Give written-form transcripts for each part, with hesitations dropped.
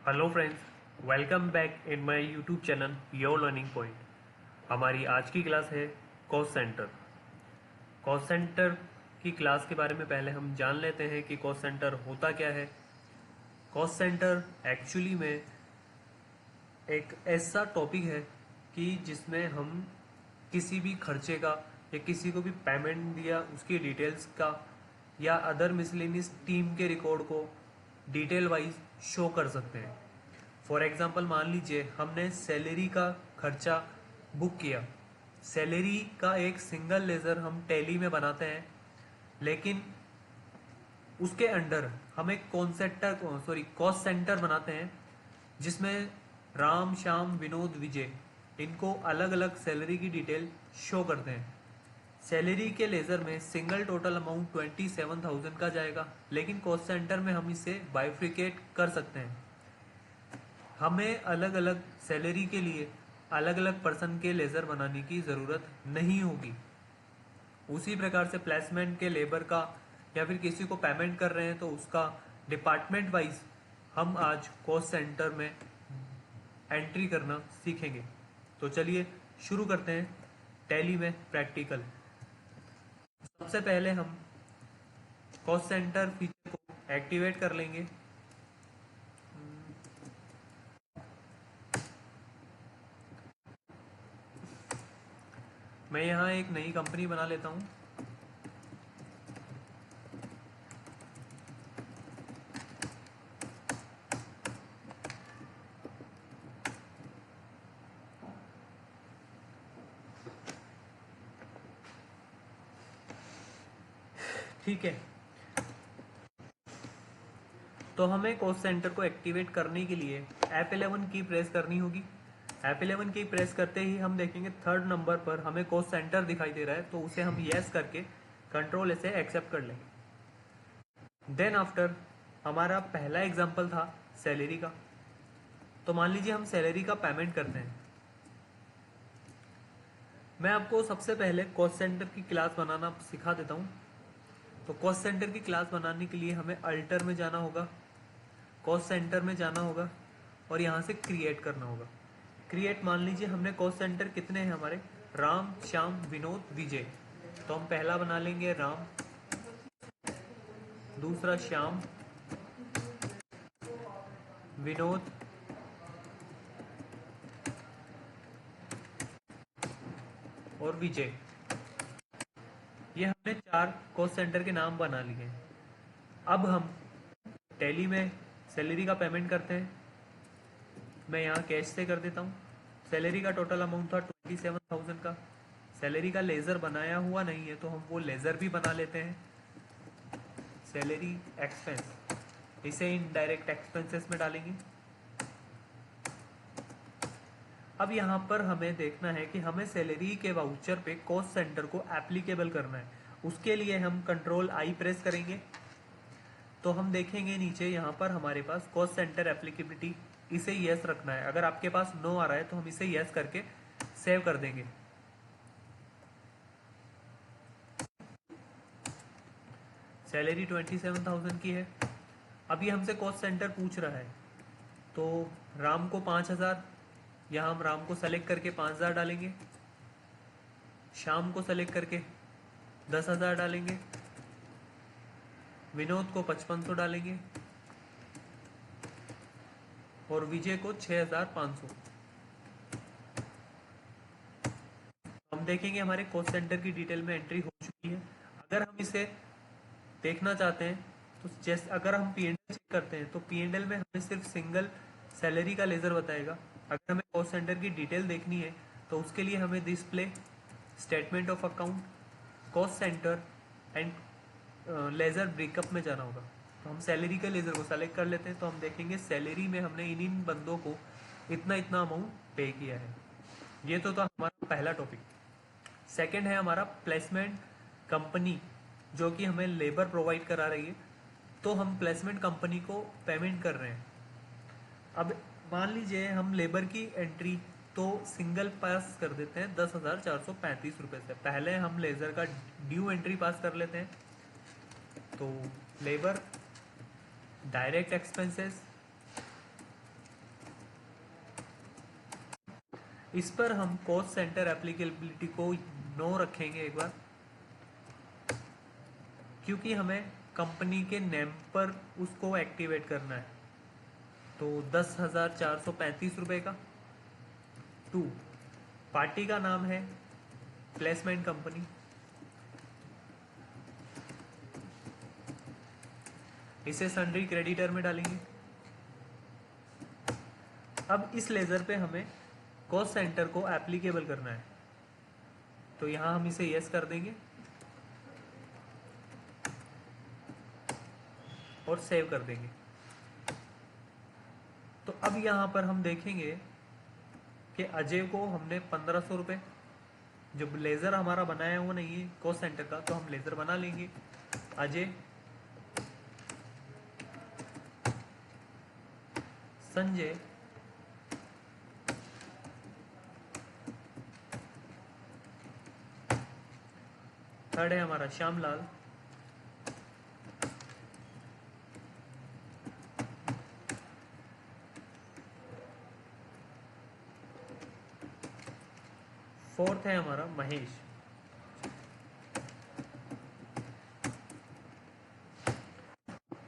Hello friends, welcome back in my YouTube channel your learning point. हमारी आज की class है कॉस्ट सेंटर। कॉस्ट सेंटर की class के बारे में पहले हम जान लेते हैं कि कॉस्ट सेंटर होता क्या है। कॉस्ट सेंटर एक्चुअली में एक ऐसा टॉपिक है कि जिसमें हम किसी भी खर्चे का या किसी को भी पेमेंट दिया उसकी डिटेल्स का या अदर मिसलेनियस टीम के रिकॉर्ड को डिटेल वाइज शो कर सकते हैं। फॉर एग्जांपल मान लीजिए हमने सैलरी का खर्चा बुक किया। सैलरी का एक सिंगल लेज़र हम टैली में बनाते हैं, लेकिन उसके अंडर हम एक कॉस्ट सेंटर बनाते हैं जिसमें राम श्याम विनोद विजय इनको अलग अलग सैलरी की डिटेल शो करते हैं। सैलरी के लेज़र में सिंगल टोटल अमाउंट 27,000 का जाएगा, लेकिन कॉस्ट सेंटर में हम इसे बाइफ्रिकेट कर सकते हैं। हमें अलग अलग सैलरी के लिए अलग अलग पर्सन के लेज़र बनाने की ज़रूरत नहीं होगी। उसी प्रकार से प्लेसमेंट के लेबर का या फिर किसी को पेमेंट कर रहे हैं तो उसका डिपार्टमेंट वाइज हम आज कॉस्ट सेंटर में एंट्री करना सीखेंगे। तो चलिए शुरू करते हैं टैली में प्रैक्टिकल। सबसे पहले हम कॉस्ट सेंटर फीचर को एक्टिवेट कर लेंगे। मैं यहाँ एक नई कंपनी बना लेता हूँ। ठीक है, तो हमें कॉस्ट सेंटर को एक्टिवेट करने के लिए F11 की प्रेस करनी होगी। F11 की प्रेस करते ही हम देखेंगे थर्ड नंबर पर हमें कॉस्ट सेंटर दिखाई दे रहा है, तो उसे हम यस करके कंट्रोल से एक्सेप्ट कर लेंगे। देन आफ्टर हमारा पहला एग्जांपल था सैलरी का, तो मान लीजिए हम सैलरी का पेमेंट करते हैं। मैं आपको सबसे पहले कॉस्ट सेंटर की क्लास बनाना सिखा देता हूँ। तो कॉस्ट सेंटर की क्लास बनाने के लिए हमें अल्टर में जाना होगा, कॉस्ट सेंटर में जाना होगा और यहाँ से क्रिएट करना होगा। क्रिएट मान लीजिए हमने कॉस्ट सेंटर कितने हैं हमारे, राम श्याम विनोद विजय। तो हम पहला बना लेंगे राम, दूसरा श्याम, विनोद, और विजय। ये हमने चार कॉस्ट सेंटर के नाम बना लिए हैं। अब हम टैली में सैलरी का पेमेंट करते हैं। मैं यहाँ कैश से कर देता हूँ। सैलरी का टोटल अमाउंट था 27,000 का। सैलरी का लेज़र बनाया हुआ नहीं है तो हम वो लेज़र भी बना लेते हैं। सैलरी एक्सपेंस, इसे इनडायरेक्ट एक्सपेंसेस में डालेंगे। अब यहाँ पर हमें देखना है कि हमें सैलरी के वाउचर पे कॉस्ट सेंटर को एप्लीकेबल करना है। उसके लिए हम कंट्रोल आई प्रेस करेंगे तो हम देखेंगे नीचे यहाँ पर हमारे पास कॉस्ट सेंटर एप्लीकेबिलिटी, इसे यस रखना है। अगर आपके पास नो आ रहा है तो हम इसे यस करके सेव कर देंगे। सैलरी 27,000 की है। अभी हमसे कॉस्ट सेंटर पूछ रहा है, तो राम को 5,000, यहाँ हम राम को सेलेक्ट करके 5,000 डालेंगे। श्याम को सेलेक्ट करके 10,000 डालेंगे। विनोद को 5500 डालेंगे और विजय को 6,500। हम देखेंगे हमारे कॉस्ट सेंटर की डिटेल में एंट्री हो चुकी है। अगर हम इसे देखना चाहते हैं तो जैसे अगर हम P&L चेक करते हैं तो P&L में हमें सिर्फ सिंगल सैलरी का लेज़र बताएगा। अगर हमें कॉस्ट सेंटर की डिटेल देखनी है तो उसके लिए हमें display, statement of account, cost centre and laser breakup में जाना होगा। तो हम सैलरी के लेज़र को सेलेक्ट कर लेते हैं तो हम देखेंगे सैलरी में हमने इन बंदों को इतना इतना अमाउंट पे किया है। ये तो था हमारा पहला टॉपिक। सेकंड है हमारा प्लेसमेंट कंपनी, जो कि हमें लेबर प्रोवाइड करा रही है। तो हम प्लेसमेंट कंपनी को पेमेंट कर रहे हैं। अब मान लीजिए हम लेबर की एंट्री तो सिंगल पास कर देते हैं 10,435 रुपये से। पहले हम लेज़र का ड्यू एंट्री पास कर लेते हैं। तो लेबर, डायरेक्ट एक्सपेंसेस, इस पर हम कॉस्ट सेंटर एप्लीकेबिलिटी को नो रखेंगे एक बार, क्योंकि हमें कंपनी के नेम पर उसको एक्टिवेट करना है। तो 10,435 रुपये का। 2, पार्टी का नाम है प्लेसमेंट कंपनी। इसे सन्ड्री क्रेडिटर में डालेंगे। अब इस लेज़र पे हमें कॉस्ट सेंटर को एप्लीकेबल करना है, तो यहाँ हम इसे यस कर देंगे और सेव कर देंगे। तो अब यहाँ पर हम देखेंगे कि अजय को हमने 1500 रुपये, जो लेज़र हमारा बनाया हुआ नहीं है कॉस्ट सेंटर का, तो हम लेज़र बना लेंगे। अजय, संजय, थर्ड है हमारा श्यामलाल, फोर्थ है हमारा महेश।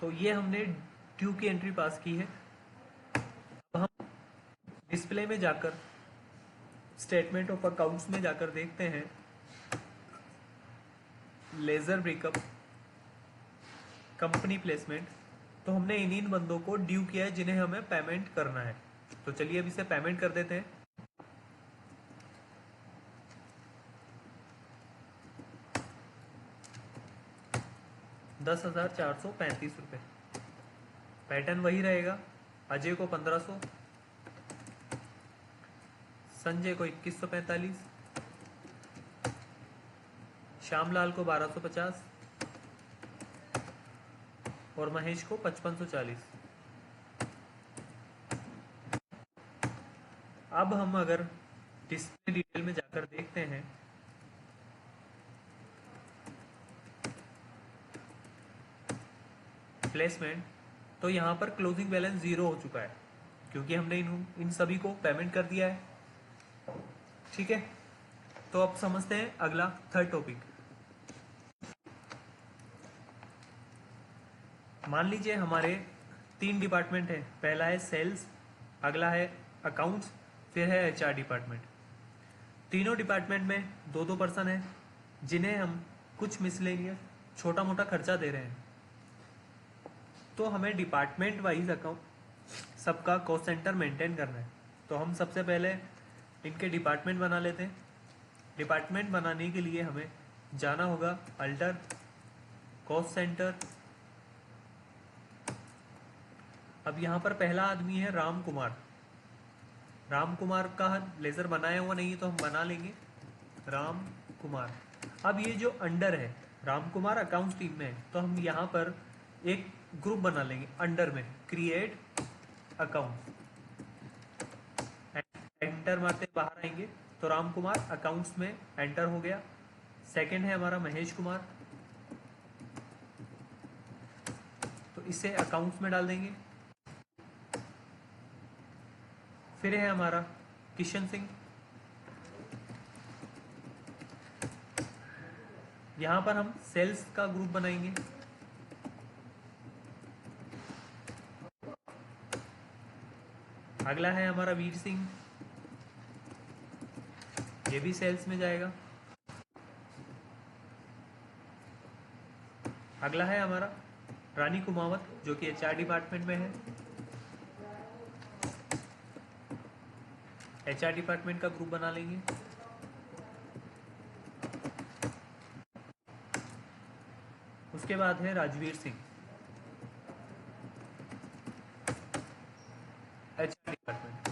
तो ये हमने ड्यू की एंट्री पास की है। अब हम डिस्प्ले में जाकर स्टेटमेंट ऑफ अकाउंट्स में जाकर देखते हैं लेजर ब्रेकअप, कंपनी प्लेसमेंट। तो हमने इन बंदों को ड्यू किया है जिन्हें हमें पेमेंट करना है। तो चलिए अब इसे पेमेंट कर देते हैं। ₹10,435। पैटर्न वही रहेगा। अजय को 1500, संजय को 2145, श्यामलाल को 1250 और महेश को 5540। अब हम अगर डिस्प्ले डिटेल में जाकर देखते हैं प्लेसमेंट, तो यहाँ पर क्लोजिंग बैलेंस 0 हो चुका है, क्योंकि हमने इन सभी को पेमेंट कर दिया है। ठीक है, तो अब समझते हैं अगला थर्ड टॉपिक। मान लीजिए हमारे 3 डिपार्टमेंट है। पहला है सेल्स, अगला है अकाउंट्स, फिर है एचआर डिपार्टमेंट। तीनों डिपार्टमेंट में 2-2 पर्सन है जिन्हें हम कुछ मिसलेनियस छोटा मोटा खर्चा दे रहे हैं। तो हमें डिपार्टमेंट वाइज अकाउंट सबका कॉस्ट सेंटर मेंटेन करना है। तो हम सबसे पहले इनके डिपार्टमेंट बना लेते हैं। डिपार्टमेंट बनाने के लिए हमें जाना होगा अल्टर, कॉस्ट सेंटर। अब यहाँ पर पहला आदमी है राम कुमार। राम कुमार का लेज़र बनाया हुआ नहीं है तो हम बना लेंगे राम कुमार। अब ये जो अंडर है, राम कुमार अकाउंट्स टीम में है, तो हम यहाँ पर एक ग्रुप बना लेंगे अंडर में, क्रिएट अकाउंट। एंटर मारते बाहर आएंगे तो राम कुमार अकाउंट्स में एंटर हो गया। सेकंड है हमारा महेश कुमार, तो इसे अकाउंट्स में डाल देंगे। फिर है हमारा किशन सिंह, यहां पर हम सेल्स का ग्रुप बनाएंगे। अगला है हमारा वीर सिंह, ये भी सेल्स में जाएगा। अगला है हमारा रानी कुमावत जो कि एचआर डिपार्टमेंट में है। एचआर डिपार्टमेंट का ग्रुप बना लेंगे। उसके बाद है राजवीर सिंह, एचआर डिपार्टमेंट।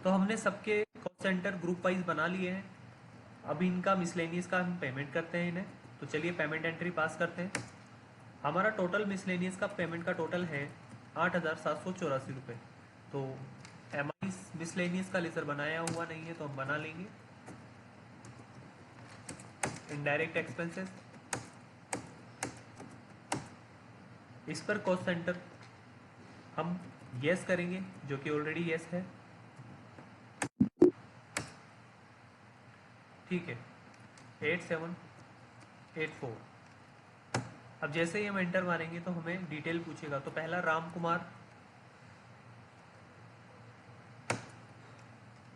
तो हमने सबके कॉस्ट सेंटर ग्रुप वाइज बना लिए हैं। अब इनका मिसलेनियस का हम पेमेंट करते हैं इन्हें। तो चलिए पेमेंट एंट्री पास करते हैं। हमारा टोटल मिसलेनियस का पेमेंट का टोटल है 8,784 रुपये। तो एमआई मिसलेनियस का लेजर बनाया हुआ नहीं है तो हम बना लेंगे। इनडायरेक्ट एक्सपेंसेस, इस पर कॉस्ट सेंटर हम यस करेंगे जो कि ऑलरेडी यस है। ठीक है, 8784। अब जैसे ही हम एंटर मारेंगे तो हमें डिटेल पूछेगा। तो पहला राम कुमार,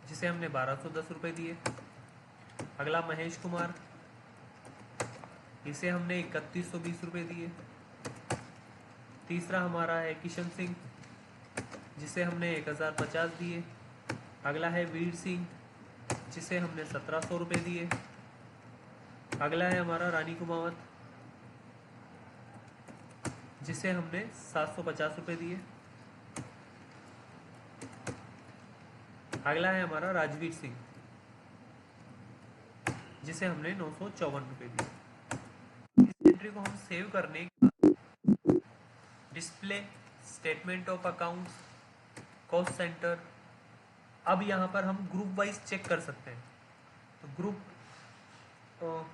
जिसे हमने 1210 रुपये दिए। अगला महेश कुमार, इसे हमने 3120 रुपये दिए। तीसरा हमारा है किशन सिंह, जिसे हमने 1050 दिए। अगला है वीर सिंह, जिसे हमने 1700 रुपये दिए। अगला है हमारा रानी कुमावत, जिसे हमने 750 रुपये दिए। अगला है हमारा राजवीर सिंह, जिसे हमने 954 रुपये दिए। इस एंट्री को हम सेव करने के बाद display, statement of accounts, cost centre, अब यहाँ पर हम ग्रुप वाइज चेक कर सकते हैं। तो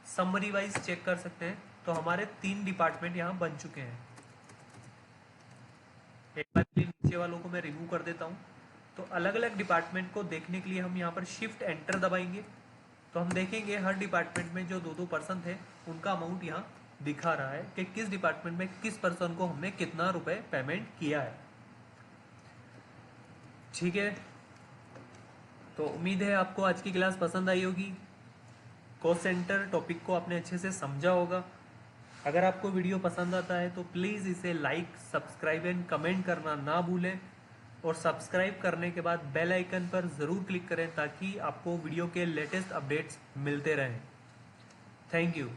समरी वाइज चेक कर सकते हैं। तो हमारे 3 डिपार्टमेंट यहाँ बन चुके हैं। एक बार नीचे वालों को मैं रिमूव कर देता हूँ। तो अलग अलग डिपार्टमेंट को देखने के लिए हम यहाँ पर शिफ्ट एंटर दबाएंगे। तो हम देखेंगे हर डिपार्टमेंट में जो 2-2 पर्सन थे उनका अमाउंट यहाँ दिखा रहा है कि किस डिपार्टमेंट में किस पर्सन को हमने कितना रुपए पेमेंट किया है। ठीक है, तो उम्मीद है आपको आज की क्लास पसंद आई होगी। कॉस्ट सेंटर टॉपिक को आपने अच्छे से समझा होगा। अगर आपको वीडियो पसंद आता है तो प्लीज़ इसे लाइक, सब्सक्राइब एंड कमेंट करना ना भूलें। और सब्सक्राइब करने के बाद बेल आइकन पर ज़रूर क्लिक करें ताकि आपको वीडियो के लेटेस्ट अपडेट्स मिलते रहें। Thank you.